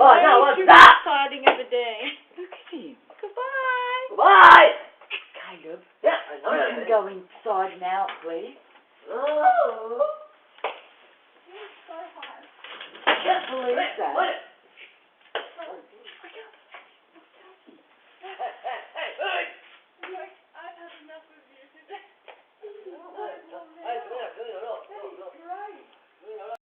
Oh, no, what's that? Exciting of a day. Look at him. Goodbye. Goodbye. Caleb, Yeah, I know you can go inside now, please. Oh. You're so hard. Can't believe that. What?